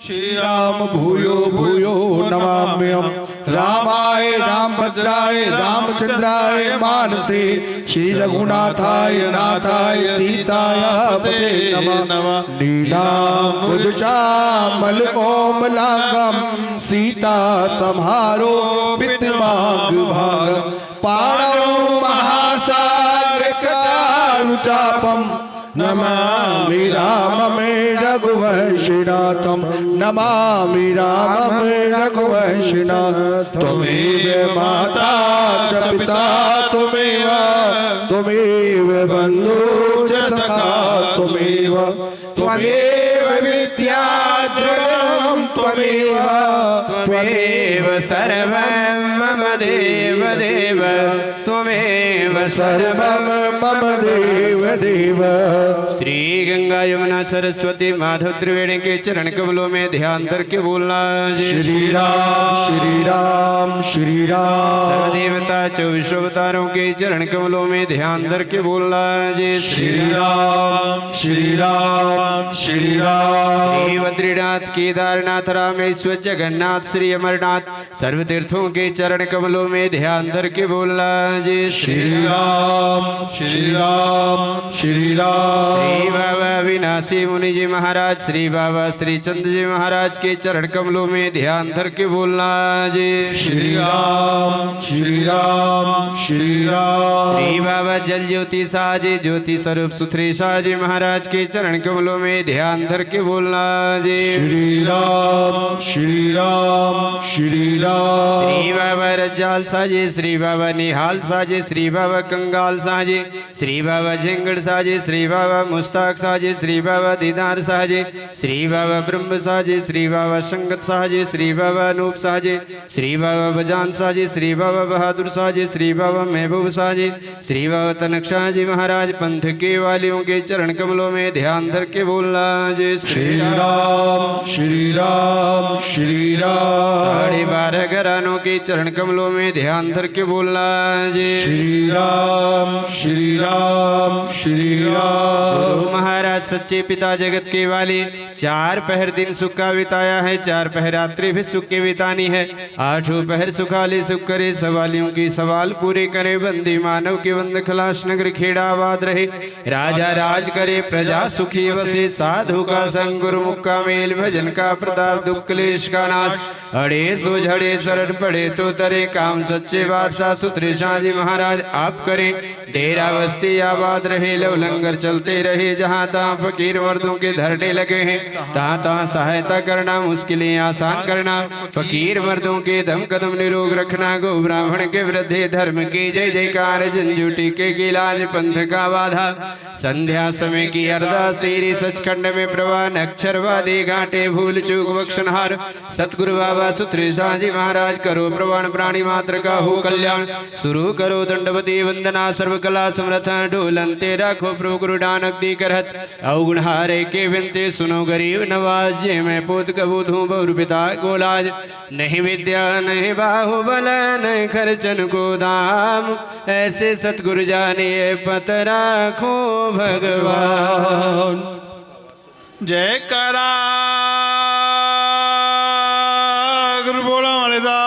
श्री राम भूयो भूयो नमाम्यहम्। रामाय रामभद्राय रामचंद्राय मानसे श्री रघुनाथाय नाथाय सीताय पते नमः। नीलाम्बुजश्यामल कोमलांगं सीता संहारो पितृमांग भागं। पाणौ महासागर चारुचापं नमामि रामं रघुवंशिनाथं। नमामि रामं रघुवंशिनाथं। त्वमेव माता च पिता त्वमेव बन्धु च सखा त्वमेव विद्या द्रविणं त्वमेव सर्वं मम देव त्वमेव सर्वं मम देव। श्री गंगा यमुना सरस्वती माधव त्रिवेणी के चरण कमलों में ध्यान करके बोलना श्री राम श्री राम श्री राम। सर्वदेवता 24 अवतारों के चरण कमलों में ध्यान करके बोलना जय श्री राम श्री राम श्री राम। श्री बद्रीनाथ केदारनाथ रामेश्वर जगन्नाथ श्री अमरनाथ सर्व तीर्थों के चरण कमलों में ध्यान करके बोलना जय श्री राम श्री राम श्री राम। श्री बाबा विनाशी मुनि जी महाराज श्री बाबा श्री चंद्र जी महाराज के चरण कमलों में ध्यान धर के बोलना जय श्री राम श्री राम श्री राम। श्री बाबा जल ज्योति शाह जी ज्योति स्वरूप सुथरी शाह जी महाराज के चरण कमलों में ध्यान धर के बोलना जय श्री राम श्री राम श्री राम। श्री बाबा रज्जाल शाह जी श्री बाबा निहाल शाह जी श्री बाबा कंगाल शाह जी श्री बाबा झिंगड़ शाह जी श्री बाबा मुस्ताक शाह जी श्री बाबा दीदार शाह जी श्री बाबा ब्रह्म शाह जी श्री बाबा संगत शाह जी श्री बाबा अनूप शाह जी श्री बाबा बजान शाह जी श्री बाबा बहादुर शाह जी श्री बाबा महबूब शाह जी श्री बाबा तनक शाह जी महाराज पंथ के वालियों के चरण कमलों में ध्यान धर के बोलना जय श्री राम श्री राम श्री राम। 12.5 घरानों के चरण कमलों में ध्यान धर के बोलना जय श्री राम श्री राम श्री राम। महाराज सच्चे पिता जगत के वाले 4 पहर दिन सुख का बिताया है 4 पहर रात्रि भी सुख के बितानी है। 8 पहर सुखाले सुख करे सवालियों की सवाल पूरे करे बंदी मानव के बंद खलास नगर खेड़ा आबाद रहे राजा राज करे प्रजा सुखी वसे साधु का संग गुरुमुख का मेल भजन का प्रताप दुख क्लेश का नाश। अड़े सो झड़े शरण पड़े सो तरे काम सच्चे बादशाह सुथरे शाह जी महाराज आप करें डेरा बस्ती आबाद रहे लव लंगर चलते रहे जहाँ तहाँ फकीर मर्दों के धरने लगे हैं तहाँ तहाँ सहायता करना मुश्किलें आसान करना फकीर मर्दों के दम कदम निरोग रखना गौ ब्राह्मण के वृद्धि धर्म की जय जयकार झंझूटी के इलाज पंथ का बाधा संध्या समय की अरदास तेरी सचखंड में प्रवान अक्षरवादी घाटे भूल चूक बख्शनहार सतगुरु बाबा सुथरे शाह जी महाराज करो प्रवान प्राणी मात्र का हो कल्याण शुरू करो दंडवती वंदना सर्व कला समर्थ ढोलन तेरा खो प्रभु गुरु नानक दी करहत अवगुण हारे के विनते सुनो गरीब नवाज जे मैं पोत कबूत हूँ बहु पिता गोलाज नहीं विद्या नहीं बाहुबल नहीं खर्चन को दाम ऐसे सतगुरु जानिए पत राखो भगवान। जय करा गुरु बोला वाले दा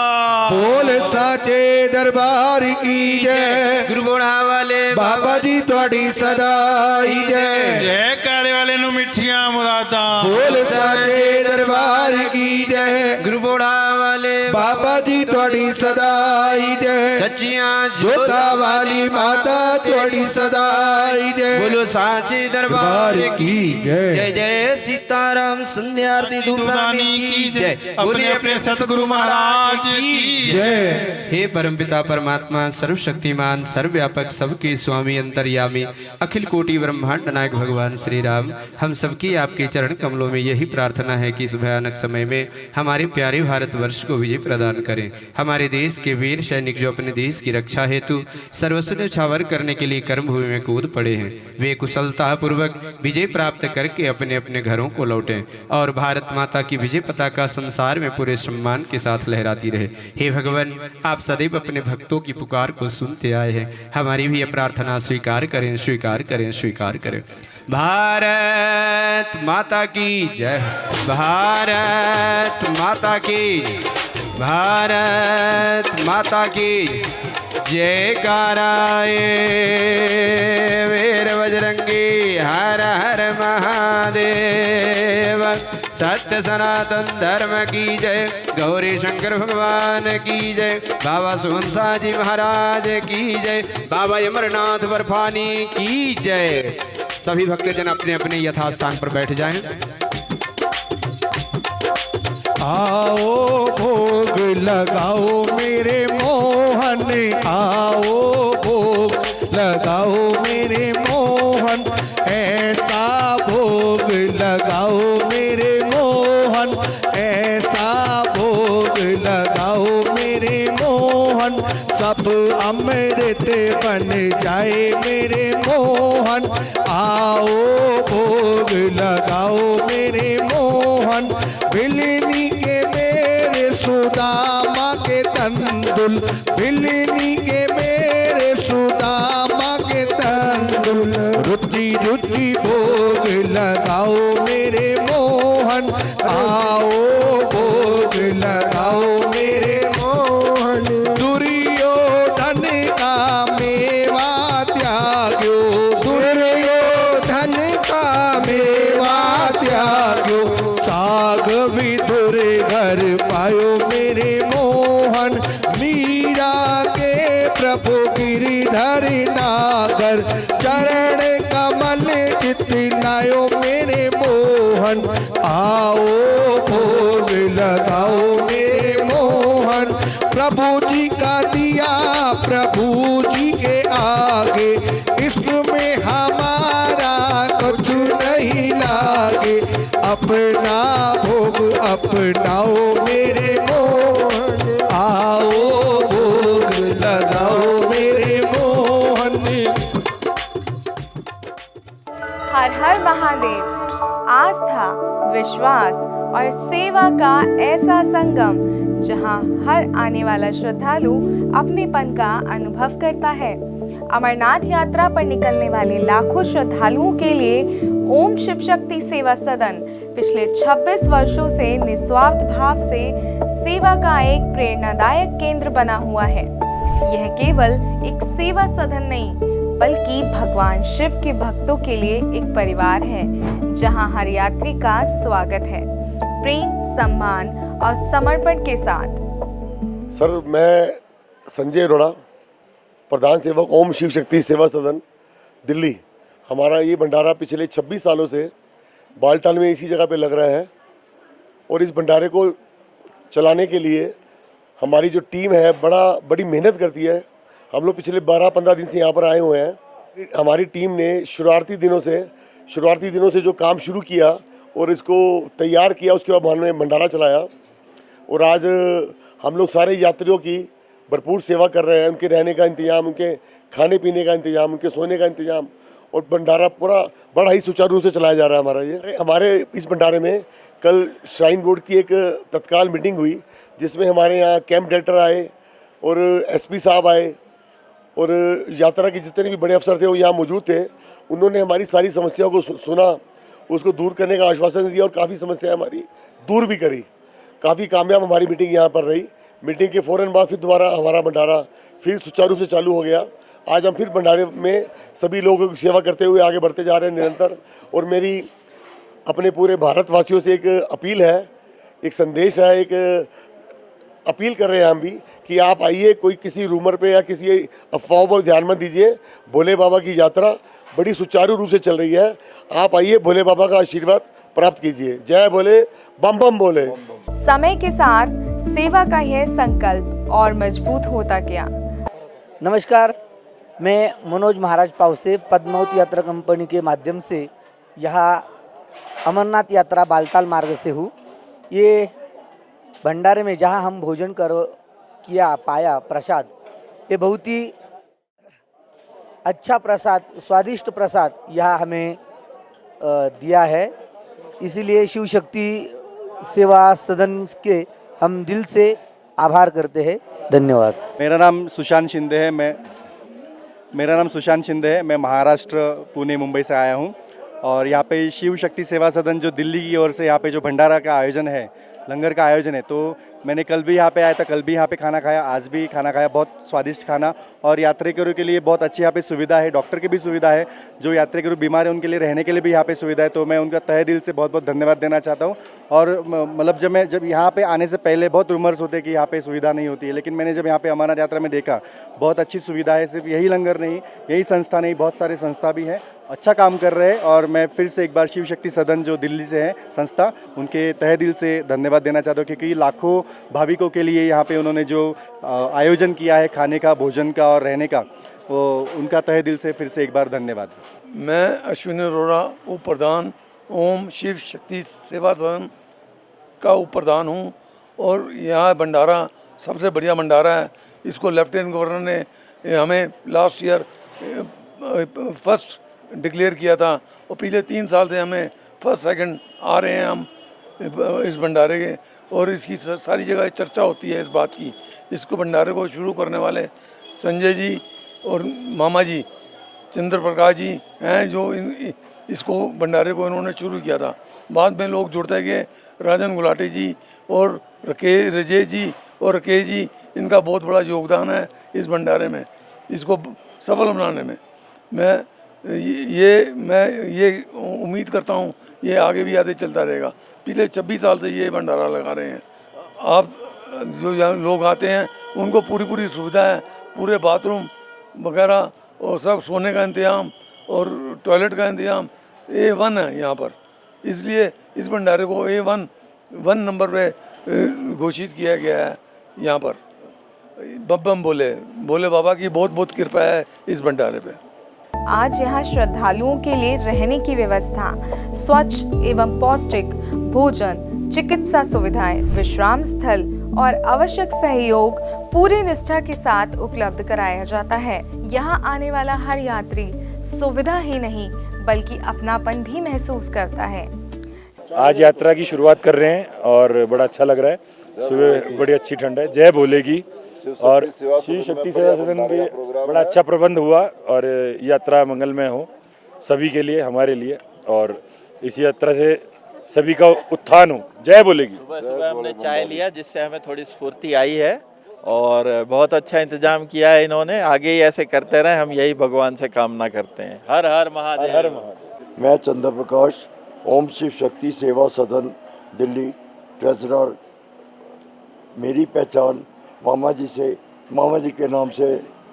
बोल साचे दरबार की जय गुरु बोला वाले बाबा जी थोड़ी सदाई जय। जय करे वाले नु मिठियां मुरादा बोल साचे दरबार की जय गुरु बोला वाले बाबा जी थोड़ी सदाई जय। सच्चियां जोता वाली माता थोड़ी सदाई जय। बोलो साचे दरबार की जय। जय जय सीताराम संध्या आरती धूपदानी की जय बोले अपने सतगुरु महाराज की जय। हे परमपिता परमात्मा सर्वशक्तिमान सर्वव्यापक सबके स्वामी अंतर्यामी अखिल कोटि ब्रह्मांड नायक भगवान श्री राम हम सबकी आपके चरण कमलों में यही प्रार्थना है कि इस भयानक समय में हमारे प्यारे भारतवर्ष को विजय प्रदान करें। हमारे देश के वीर सैनिक जो अपने देश की रक्षा हेतु सर्वस्व न्यौछावर करने के लिए कर्मभूमि में कूद पड़े हैं वे कुशलता पूर्वक विजय प्राप्त करके अपने अपने घरों को लौटें और भारत माता की विजय पताका संसार में पूरे सम्मान के साथ लहराती रहे। हे भगवान आप सदैव अपने भक्तों की पुकार को सुनते आए हैं हमारी भी यह प्रार्थना स्वीकार करें स्वीकार करें स्वीकार करें। भारत माता की जय, भारत माता की, भारत माता की जयकाराय वीर बजरंगी हर हर महादेव। सत्य सनातन धर्म की जय, गौरी शंकर भगवान की जय, बाबा सुहंसा जी महाराज की जय, बाबा अमरनाथ बर्फानी की जय। सभी भक्तजन अपने अपने यथास्थान पर बैठ जाएं। आओ भोग लगाओ मेरे मोहन, आओ भोग लगाओ मेरे मोहन, ऐसा भोग लगाओ मेरे मोहन, ऐसा भोग लगाओ मेरे मोहन, सब अमृत बन जाए मेरे मोहन। आओ भोग लगाओ मेरे मोहन, बिलनी के मेरे सुदामा के तंदुल, बिलनी के मेरे सुदामा के तंदुल, रुचि रुचि भोग लगाओ मेरे मोहन। आओ भोग लगाओ मेरे मोहन, दुर्योधन का मेवा त्याग्यो, दुर्योधन का मेवा त्याग्यो, साग विदुर घर पायो मेरे मोहन, मीरा के प्रभु गिरिधर नागर, चरण कमल चितनायो मेरे मोहन। आओ भोग लगाओ मेरे मोहन, प्रभु जी का दिया प्रभु जी के आगे, इसमें हमारा कुछ नहीं लागे, अपना भोग अपनाओ मेरे मोहन। आओ भोग लगाओ मेरे मोहन। हर हर महादेव। आस्था, विश्वास और सेवा का ऐसा संगम जहां हर आने वाला श्रद्धालु अपनेपन का अनुभव करता है। अमरनाथ यात्रा पर निकलने वाले लाखों श्रद्धालुओं के लिए ओम शिव शक्ति सेवा सदन पिछले 26 वर्षों से निस्वार्थ भाव से सेवा का एक प्रेरणादायक केंद्र बना हुआ है। यह केवल एक सेवा सदन नहीं, बल्कि भगवान शिव के भक्तों के लिए एक परिवार है, जहां हर यात्री का स्वागत है प्रेम, सम्मान और समर्पण के साथ। सर, मैं संजय अरोड़ा, प्रधान सेवक ओम शिव शक्ति सेवा सदन दिल्ली। हमारा ये भंडारा पिछले 26 सालों से बालटाल में इसी जगह पे लग रहा है, और इस भंडारे को चलाने के लिए हमारी जो टीम है बड़ी मेहनत करती है। हम लोग पिछले 12-15 दिन से यहाँ पर आए हुए हैं। हमारी टीम ने शुरुआती दिनों से जो काम शुरू किया और इसको तैयार किया, उसके बाद हमने भंडारा चलाया, और आज हम लोग सारे यात्रियों की भरपूर सेवा कर रहे हैं। उनके रहने का इंतजाम, उनके खाने पीने का इंतजाम, उनके सोने का इंतजाम, और भंडारा पूरा बड़ा ही सुचारू रूप से चलाया जा रहा है हमारा ये। हमारे इस भंडारे में कल श्राइन बोर्ड की एक तत्काल मीटिंग हुई, जिसमें हमारे यहाँ कैंप डायरेक्टर आए और एसपी साहब आए, और यात्रा के जितने भी बड़े अफसर थे वो यहाँ मौजूद थे। उन्होंने हमारी सारी समस्याओं को सुना, उसको दूर करने का आश्वासन दिया, और काफ़ी समस्याएं हमारी दूर भी करी। काफ़ी कामयाब हमारी मीटिंग यहाँ पर रही। मीटिंग के फ़ौरन बाद फिर दोबारा हमारा भंडारा फिर सुचारू रूप से चालू हो गया। आज हम फिर भंडारे में सभी लोगों की सेवा करते हुए आगे बढ़ते जा रहे हैं निरंतर। और मेरी अपने पूरे भारतवासियों से एक अपील है, एक संदेश है, एक अपील कर रहे हैं हम भी कि आप आइए, कोई किसी रूमर पे या किसी अफवाहों पर ध्यान मत दीजिए। भोले बाबा की यात्रा बड़ी सुचारू रूप से चल रही है। आप आइए, भोले बाबा का आशीर्वाद प्राप्त कीजिए। जय भोले, बम बम बोले। समय के साथ सेवा का यह संकल्प और मजबूत होता गया। नमस्कार, मैं मनोज महाराज पाव से पद्मावत यात्रा कंपनी के माध्यम से यहाँ अमरनाथ यात्रा बालताल मार्ग से हूँ। ये भंडारे में जहाँ हम भोजन किया पाया प्रसाद, ये बहुत ही अच्छा प्रसाद, स्वादिष्ट प्रसाद यहाँ हमें दिया है। इसीलिए शिव शक्ति सेवा सदन के हम दिल से आभार करते हैं। धन्यवाद। मेरा नाम सुशांत शिंदे है। मैं महाराष्ट्र पुणे मुंबई से आया हूँ। और यहाँ पे शिव शक्ति सेवा सदन जो दिल्ली की ओर से यहाँ पे जो भंडारा का आयोजन है, लंगर का आयोजन है, तो मैंने कल भी यहाँ पे आया था, कल भी यहाँ पे खाना खाया, आज भी खाना खाया, बहुत स्वादिष्ट खाना। और यात्रिकों के लिए बहुत अच्छी यहाँ पे सुविधा है, डॉक्टर की भी सुविधा है, जो यात्रिकों बीमार है उनके लिए रहने के लिए भी यहाँ पे सुविधा है। तो मैं उनका तहे दिल से बहुत बहुत धन्यवाद देना चाहता हूँ। और मतलब जब यहाँ पे आने से पहले बहुत रूमर्स होते कि यहाँ पे सुविधा नहीं होती है, लेकिन मैंने जब यहाँ पे अमरनाथ यात्रा में देखा बहुत अच्छी सुविधा है। सिर्फ यही लंगर नहीं, यही संस्था नहीं, बहुत सारे संस्था भी हैं, अच्छा काम कर रहे हैं। और मैं फिर से एक बार शिव शक्ति सदन जो दिल्ली से है संस्था, उनके तहे दिल से धन्यवाद देना चाहता हूँ, क्योंकि लाखों भाविकों के लिए यहाँ पे उन्होंने जो आयोजन किया है खाने का, भोजन का और रहने का, वो उनका तहे दिल से फिर से एक बार धन्यवाद। मैं अश्विनी अरोड़ा उप प्रधान ओम शिव शक्ति सेवा सदन का उप प्रधान हूँ। और यहाँ भंडारा सबसे बढ़िया भंडारा है। इसको लेफ्टिनेंट गवर्नर ने हमें लास्ट ईयर फर्स्ट डिक्लेयर किया था और पिछले 3 साल से हमें फर्स्ट सेकंड आ रहे हैं हम इस भंडारे के। और इसकी सारी जगह चर्चा होती है इस बात की। इसको भंडारे को शुरू करने वाले संजय जी और मामा जी चंद्र प्रकाश जी हैं, जो इसको भंडारे को इन्होंने शुरू किया था। बाद में लोग जुड़ते गए, राजन गुलाटी जी और राजेश जी और राकेश जी, इनका बहुत बड़ा योगदान है इस भंडारे में, इसको सफल बनाने में। मैं ये उम्मीद करता हूँ ये आगे भी ऐसे चलता रहेगा। पिछले 26 साल से ये भंडारा लगा रहे हैं। आप जो यहाँ लोग आते हैं उनको पूरी सुविधा है, पूरे बाथरूम वगैरह और सब सोने का इंतजाम और टॉयलेट का इंतजाम A1 है यहाँ पर। इसलिए इस भंडारे को A1 नंबर पे घोषित किया गया है। यहाँ पर बब्बम बोले बाबा की बहुत बहुत कृपा है इस भंडारे पे। आज यहाँ श्रद्धालुओं के लिए रहने की व्यवस्था, स्वच्छ एवं पौष्टिक भोजन, चिकित्सा सुविधाएं, विश्राम स्थल और आवश्यक सहयोग पूरी निष्ठा के साथ उपलब्ध कराया जाता है। यहाँ आने वाला हर यात्री सुविधा ही नहीं बल्कि अपनापन भी महसूस करता है। आज यात्रा की शुरुआत कर रहे हैं और बड़ा अच्छा लग रहा है। सुबह बड़ी अच्छी ठंड है, जय बोले की। और शिव शक्ति सेवा सदन के बड़ा अच्छा प्रबंध हुआ और यात्रा मंगलमय हो सभी के लिए, हमारे लिए, और इस यात्रा से सभी का उत्थान हो। जय बोलेगी। सुबह हमने चाय लिया जिससे हमें थोड़ी स्फूर्ति आई है और बहुत अच्छा इंतजाम किया है इन्होंने। आगे ही ऐसे करते रहे, हम यही भगवान से कामना करते हैं। हर हर महादेव। हर महादेव। मैं चंद्र प्रकाश ओम शिव शक्ति सेवा सदन दिल्ली ट्रेजरर। मेरी पहचान मामा जी के नाम से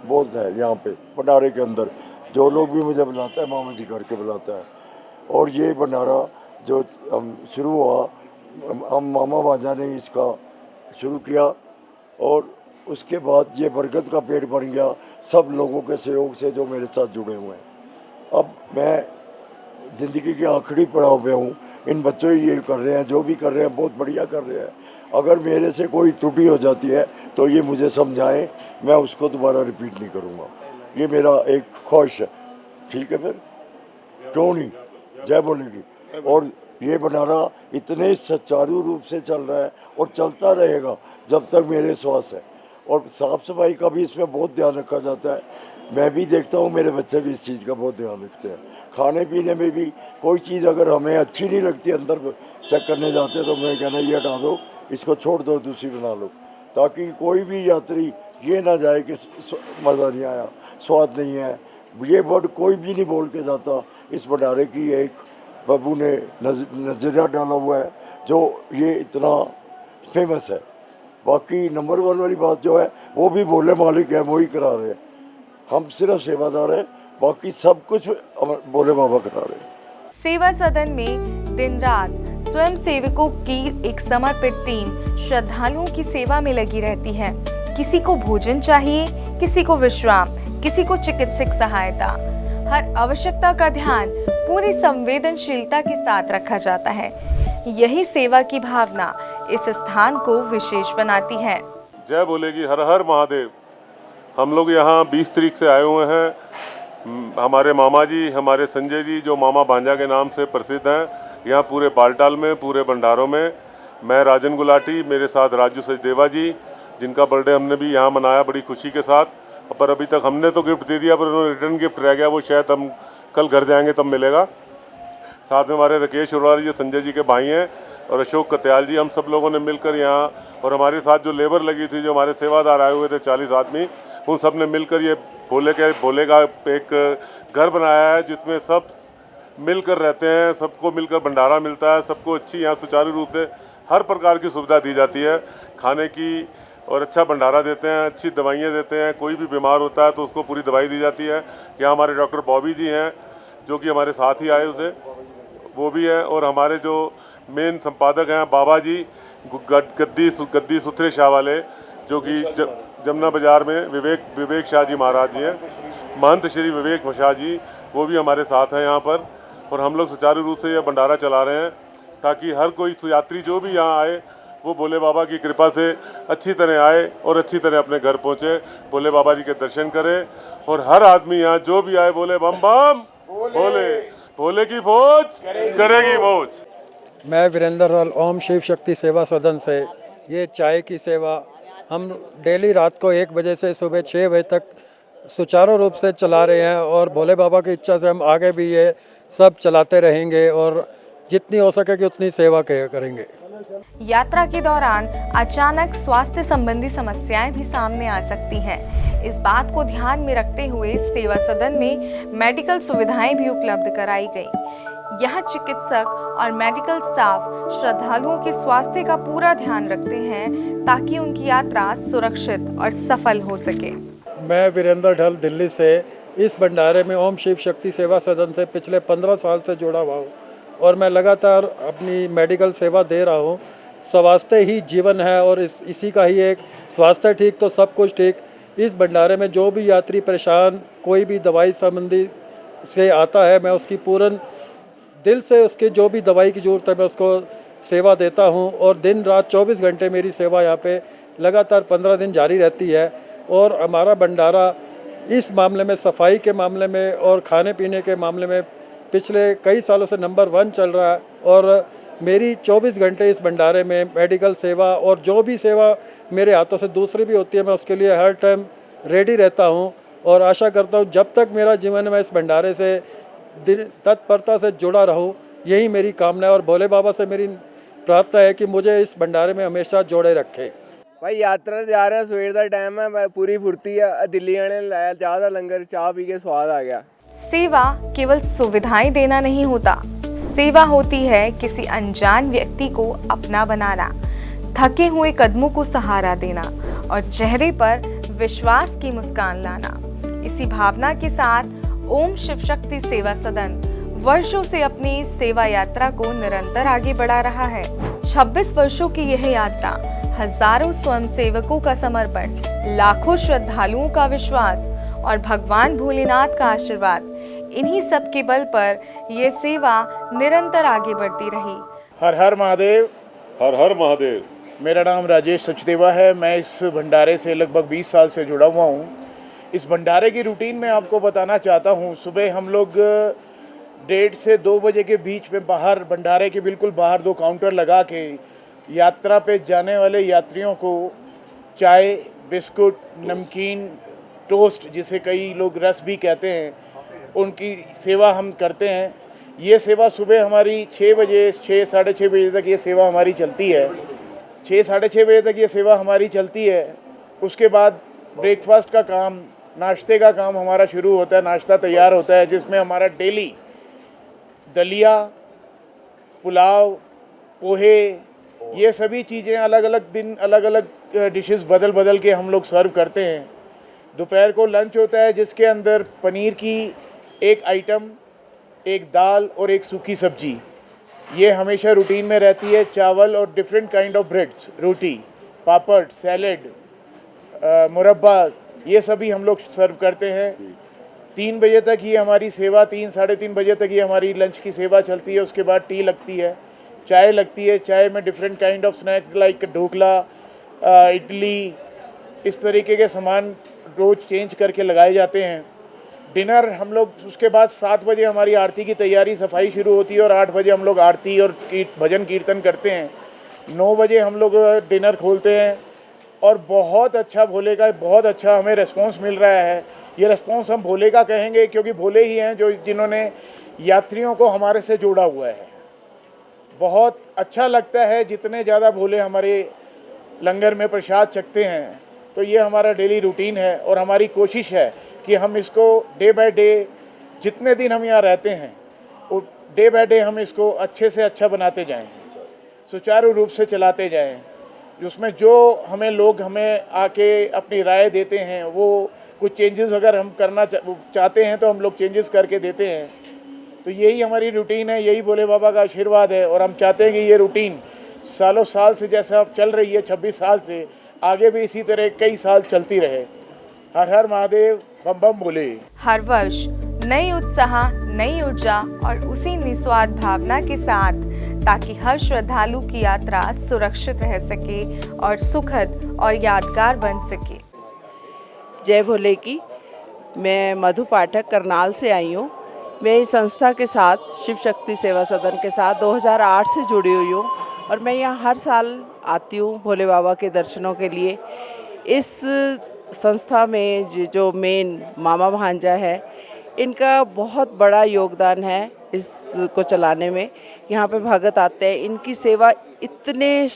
बहुत है। यहाँ पे भंडारे के अंदर जो लोग भी मुझे बुलाता है मामा जी करके बुलाता है। और ये भंडारा जो शुरू हुआ, हम मामा भांजा ने इसका शुरू किया और उसके बाद ये बरगद का पेड़ बन गया सब लोगों के सहयोग से जो मेरे साथ जुड़े हुए हैं। अब मैं ज़िंदगी के आखिरी पड़ाव पे हूँ। इन बच्चों ये कर रहे हैं, जो भी कर रहे हैं बहुत बढ़िया कर रहे हैं। अगर मेरे से कोई त्रुटि हो जाती है तो ये मुझे समझाएं, मैं उसको दोबारा रिपीट नहीं करूँगा। ये मेरा एक ख्वाहिश है। ठीक है, फिर क्यों नहीं, जय बोलेगी। और ये भंडारा इतने सुचारू रूप से चल रहा है और चलता रहेगा जब तक मेरे श्वास है। और साफ़ सफाई का भी इसमें बहुत ध्यान रखा जाता है। मैं भी देखता हूँ, मेरे बच्चे भी इस चीज़ का बहुत ध्यान रखते हैं। खाने पीने में भी कोई चीज़ अगर हमें अच्छी नहीं लगती, अंदर चेक करने जाते हैं तो मैं कहना ये हटा दो, इसको छोड़ दो, दूसरी बना लो, ताकि कोई भी यात्री ये ना जाए कि मज़ा नहीं आया, स्वाद नहीं है। ये वर्ड कोई भी नहीं बोल के जाता। इस भंडारे की एक बाबू ने नज़रिया डाला हुआ है जो ये इतना फेमस है। बाकी नंबर 1 वाली बात जो है वो भी भोले मालिक है, वही करा रहे हैं। हम सिर्फ सेवादार हैं, बाकी सब कुछ भोले बाबा करा रहे हैं। सेवा सदन में दिन रात स्वयं सेवकों की एक समर्पित टीम श्रद्धालुओं की सेवा में लगी रहती है। किसी को भोजन चाहिए, किसी को विश्राम, किसी को चिकित्सक सहायता। हर आवश्यकता का ध्यान पूरी संवेदनशीलता के साथ रखा जाता है। यही सेवा की भावना इस स्थान को विशेष बनाती है। जय बोलेगी, हर हर महादेव। हम लोग यहाँ 20 तारीख से आए हुए हैं। हमारे मामा जी, हमारे संजय जी, जो मामा भांजा के नाम से प्रसिद्ध हैं, यहाँ पूरे बालटाल में, पूरे भंडारों में। मैं राजन गुलाटी, मेरे साथ राजू सचदेवा जी, जिनका बर्थडे हमने भी यहाँ मनाया बड़ी खुशी के साथ। पर अभी तक हमने तो गिफ्ट दे दिया, पर उन्होंने रिटर्न गिफ्ट रह गया, वो शायद हम कल घर जाएंगे तब मिलेगा। साथ में हमारे राकेश अरोड़ा जी संजय जी के भाई हैं और अशोक कत्याल जी, हम सब लोगों ने मिलकर यहाँ, और हमारे साथ जो लेबर लगी थी, जो हमारे सेवादार आए हुए थे 40 आदमी, उन सब ने मिलकर ये भोले का एक घर बनाया है जिसमें सब मिलकर रहते हैं, सबको मिलकर भंडारा मिलता है, सबको अच्छी यहाँ सुचारू रूप से हर प्रकार की सुविधा दी जाती है खाने की, और अच्छा भंडारा देते हैं, अच्छी दवाइयाँ देते हैं। कोई भी बीमार होता है तो उसको पूरी दवाई दी जाती है। यहाँ हमारे डॉक्टर बॉबी जी हैं जो कि हमारे साथ ही आए थे, वो भी हैं, और हमारे जो मेन संपादक हैं बाबा जी गद्दी सुथरे शाह वाले, जो कि जमुना बाज़ार में विवेक शाह जी महाराज जी हैं, महंत श्री विवेक शाह जी, वो भी हमारे साथ हैं यहाँ पर। और हम लोग सुचारू रूप से यह भंडारा चला रहे हैं ताकि हर कोई यात्री जो भी यहाँ आए वो भोले बाबा की कृपा से अच्छी तरह आए और अच्छी तरह अपने घर पहुँचे, भोले बाबा जी के दर्शन करें। और हर आदमी यहाँ जो भी आए बोले बम बम भोले, भोले की फौज करेगी मौज। मैं वीरेंद्र लाल ओम शिव शक्ति सेवा सदन से ये चाय की सेवा हम डेली रात को 1 बजे से सुबह 6 बजे तक सुचारू रूप से चला रहे हैं, और भोले बाबा की इच्छा से हम आगे भी ये सब चलाते रहेंगे और जितनी हो सके उतनी सेवा करेंगे। यात्रा के दौरान अचानक स्वास्थ्य संबंधी समस्याएं भी सामने आ सकती हैं। इस बात को ध्यान में रखते हुए सेवा सदन में मेडिकल सुविधाएं भी उपलब्ध कराई गई। यहाँ चिकित्सक और मेडिकल स्टाफ श्रद्धालुओं के स्वास्थ्य का पूरा ध्यान रखते हैं ताकि उनकी यात्रा सुरक्षित और सफल हो सके। मैं वीरेंद्र ढल दिल्ली से इस भंडारे में ओम शिव शक्ति सेवा सदन से पिछले 15 साल से जुड़ा हुआ हूँ और मैं लगातार अपनी मेडिकल सेवा दे रहा हूँ। स्वास्थ्य ही जीवन है और इसी का ही एक स्वास्थ्य ठीक तो सब कुछ ठीक। इस भंडारे में जो भी यात्री परेशान कोई भी दवाई संबंधी से आता है, मैं उसकी पूर्ण दिल से उसके जो भी दवाई की ज़रूरत है मैं उसको सेवा देता हूँ। और दिन रात 24 घंटे मेरी सेवा यहाँ पे लगातार 15 दिन जारी रहती है। और हमारा भंडारा इस मामले में, सफाई के मामले में और खाने पीने के मामले में पिछले कई सालों से नंबर 1 चल रहा है। और मेरी 24 घंटे इस भंडारे में मेडिकल सेवा और जो भी सेवा मेरे हाथों से दूसरी भी होती है, मैं उसके लिए हर टाइम रेडी रहता हूँ। और आशा करता हूँ जब तक मेरा जीवन में इस भंडारे से तत्परता से जुड़ा रहूँ, यही मेरी कामना है। और भोले बाबा से मेरी प्रार्थना है कि मुझे इस भंडारे में हमेशा जोड़े रखे। भाई यात्रा जा रहे हैं, सवेर का टाइम है, पूरी फुर्ती है। दिल्ली आने लाया चाह का लंगर, चाह पी के स्वाद आ गया। सेवा केवल सुविधाएं देना नहीं होता, सेवा होती है किसी अनजान व्यक्ति को अपना बनाना, थके हुए कदमों को सहारा देना और चेहरे पर विश्वास की मुस्कान लाना। इसी भावना के साथ ओम शिव शक्ति सेवा सदन वर्षों से अपनी सेवा यात्रा को निरंतर आगे बढ़ा रहा है। 26 वर्षों की यह यात्रा, हजारों स्वयंसेवकों का समर्पण, लाखों श्रद्धालुओं का विश्वास और भगवान भोलेनाथ का आशीर्वाद, इन्हीं सब के बल पर यह सेवा निरंतर आगे बढ़ती रही। हर हर महादेव। हर हर महादेव। मेरा नाम राजेश सचदेवा है। मैं इस भंडारे से लगभग 20 साल से जुड़ा हुआ हूँ। इस भंडारे की रूटीन में आपको बताना चाहता हूँ। सुबह हम लोग 1:30 से 2 बजे के बीच में बाहर, भंडारे के बिल्कुल बाहर 2 काउंटर लगा के यात्रा पे जाने वाले यात्रियों को चाय, बिस्कुट, नमकीन, टोस्ट, जिसे कई लोग रस भी कहते हैं, उनकी सेवा हम करते हैं। ये सेवा सुबह हमारी 6 बजे, 6 साढ़े 6 बजे तक ये सेवा हमारी चलती है। 6 साढ़े 6 बजे तक ये सेवा हमारी चलती है। उसके बाद ब्रेकफास्ट का काम, नाश्ते का काम हमारा शुरू होता है। नाश्ता तैयार होता है जिसमें हमारा डेली दलिया, पुलाव, पोहे, ये सभी चीज़ें अलग अलग दिन अलग अलग डिशेस बदल बदल के हम लोग सर्व करते हैं। दोपहर को लंच होता है जिसके अंदर पनीर की एक आइटम, एक दाल और एक सूखी सब्जी, ये हमेशा रूटीन में रहती है। चावल और different kind of breads, roti, papad, salad, मुरब्बा, ये सभी हम लोग सर्व करते हैं। 3 बजे तक ये हमारी सेवा, 3 साढ़े 3 बजे तक ये हमारी लंच की सेवा चलती है। उसके बाद टी लगती है, चाय लगती है। चाय में different kind of snacks like dhokla, idli, इस तरीके के सामान रोज़ चेंज करके लगाए जाते हैं। डिनर हम लोग, उसके बाद 7 बजे हमारी आरती की तैयारी, सफाई शुरू होती है और 8 बजे हम लोग आरती और भजन कीर्तन करते हैं। 9 बजे हम लोग डिनर खोलते हैं और बहुत अच्छा, भोले का बहुत अच्छा हमें रिस्पॉन्स मिल रहा है ये रिस्पॉन्स हम भोले का कहेंगे, क्योंकि भोले ही हैं जो जिन्होंने यात्रियों को हमारे से जोड़ा हुआ है। बहुत अच्छा लगता है जितने ज़्यादा भोले हमारे लंगर में प्रसाद चखते हैं। तो ये हमारा डेली रूटीन है और हमारी कोशिश है कि हम इसको डे बाय डे, जितने दिन हम यहाँ रहते हैं, वो डे बाय डे हम इसको अच्छे से अच्छा बनाते जाएं, सुचारू रूप से चलाते जाएं। उसमें जो लोग हमें आके अपनी राय देते हैं, वो कुछ चेंजेस अगर हम करना चाहते हैं तो हम लोग चेंजेस करके देते हैं। तो यही हमारी रूटीन है, यही भोले बाबा का आशीर्वाद है और हम चाहते हैं कि ये रूटीन सालों साल से जैसा अब चल रही है 26 साल से, आगे भी इसी तरह कई साल चलती रहे। हर हर महादेव, बम बम भोले। हर वर्ष नई उत्साह, नई ऊर्जा और उसी निस्वार्थ भावना के साथ, ताकि हर श्रद्धालु की यात्रा सुरक्षित रह सके और सुखद और यादगार बन सके। जय भोले की। मैं मधु पाठक करनाल से आई हूँ। मैं इस संस्था के साथ, शिव शक्ति सेवा सदन के साथ 2008 से जुड़ी हुई हूँ और मैं यहाँ हर साल आती हूँ भोले बाबा के दर्शनों के लिए। इस संस्था में जो मेन मामा भांजा है, इनका बहुत बड़ा योगदान है इसको चलाने में। यहाँ पे भगत आते हैं, इनकी सेवा इतने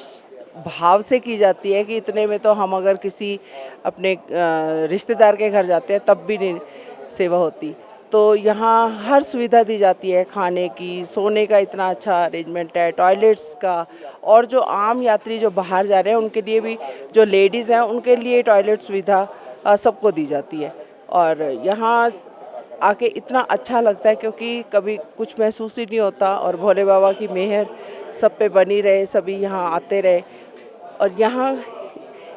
भाव से की जाती है कि इतने में तो हम अगर किसी अपने रिश्तेदार के घर जाते हैं तब भी नहीं सेवा होती। तो यहाँ हर सुविधा दी जाती है, खाने की, सोने का इतना अच्छा अरेंजमेंट है, टॉयलेट्स का, और जो आम यात्री जो बाहर जा रहे हैं उनके लिए भी, जो लेडीज़ हैं उनके लिए टॉयलेट सुविधा सबको दी जाती है। और यहाँ आके इतना अच्छा लगता है क्योंकि कभी कुछ महसूस ही नहीं होता और भोले बाबा की मेहर सब पे बनी रहे, सभी यहाँ आते रहे। और यहाँ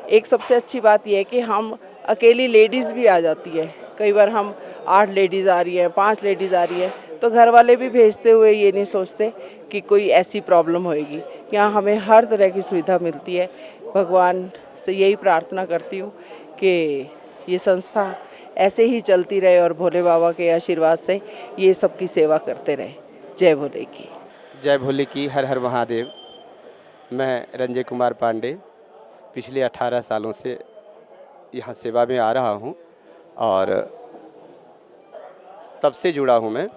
एक सबसे अच्छी बात यह है कि हम अकेली लेडीज़ भी आ जाती है। कई बार हम 8 लेडीज़ आ रही हैं, 5 लेडीज़ आ रही हैं, तो घर वाले भी भेजते हुए ये नहीं सोचते कि कोई ऐसी प्रॉब्लम होएगी। यहाँ हमें हर तरह की सुविधा मिलती है। भगवान से यही प्रार्थना करती हूँ कि ये संस्था ऐसे ही चलती रहे और भोले बाबा के आशीर्वाद से ये सबकी सेवा करते रहे। जय भोले की। जय भोले की। हर हर महादेव। मैं रंजय कुमार पांडे पिछले 18 सालों से यहाँ सेवा में आ रहा हूँ और तब से जुड़ा हूँ मैं।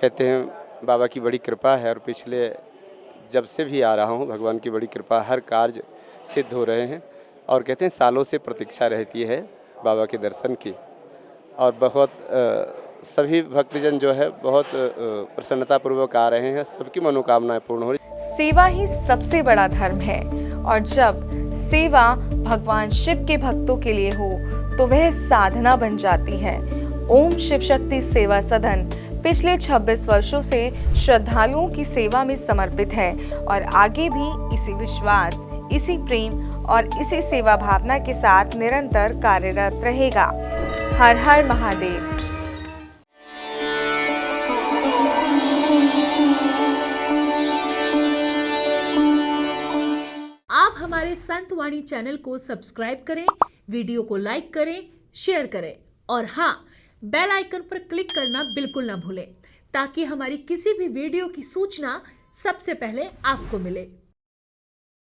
कहते हैं बाबा की बड़ी कृपा है और पिछले जब से भी आ रहा हूँ, भगवान की बड़ी कृपा, हर कार्य सिद्ध हो रहे हैं। और कहते हैं सालों से प्रतीक्षा रहती है बाबा के दर्शन की। और बहुत सभी भक्तजन जो है बहुत प्रसन्नतापूर्वक आ रहे हैं, सबकी मनोकामनाएं पूर्ण हो रही। सेवा ही सबसे बड़ा धर्म है और जब सेवा भगवान शिव के भक्तों के लिए हो तो वह साधना बन जाती है। ओम शिव शक्ति सेवा सदन पिछले 26 वर्षों से श्रद्धालुओं की सेवा में समर्पित है और आगे भी इसी विश्वास, इसी प्रेम और इसी सेवा भावना के साथ निरंतर कार्यरत रहेगा। हर हर महादेव। आप हमारे संत वाणी चैनल को सब्सक्राइब करें, वीडियो को लाइक करें, शेयर करें और हाँ, बेल आइकन पर क्लिक करना बिल्कुल ना भूलें ताकि हमारी किसी भी वीडियो की सूचना सबसे पहले आपको मिले।